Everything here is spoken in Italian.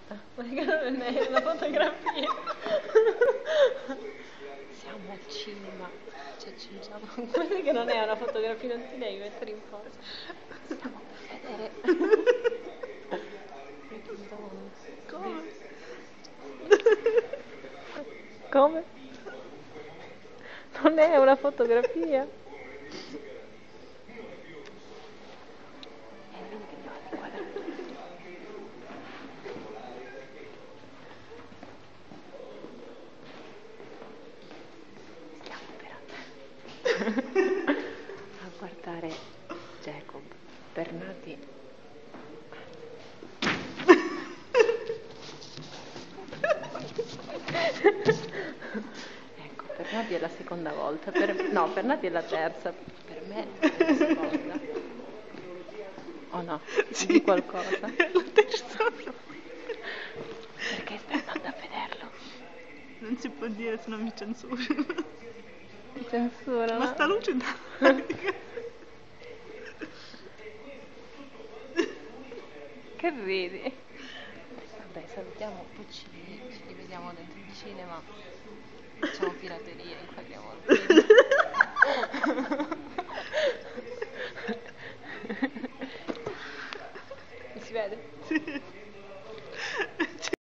aspetta, perché non è una fotografia. Siamo al cinema, ci accingiamo. Guarda che non è una fotografia, non ti devi mettere in posa. Stiamo per vedere. Come? Come? Non è una fotografia. Vedi che devo inquadrare. Stiamo per a guardare Jacob Bernati. Ecco, per Nati è la seconda volta, no, per Nati è la terza, per me è la seconda. O no? Sì, Di qualcosa? è la terza. Perché stai andando a vederlo? Non si può dire se non mi censuro. Ti censura? Ma sta luce dai. Che ridi? Vabbè, salutiamo, poi ci rivediamo dentro il cinema. Facciamo pirateria, inquadriamo il film.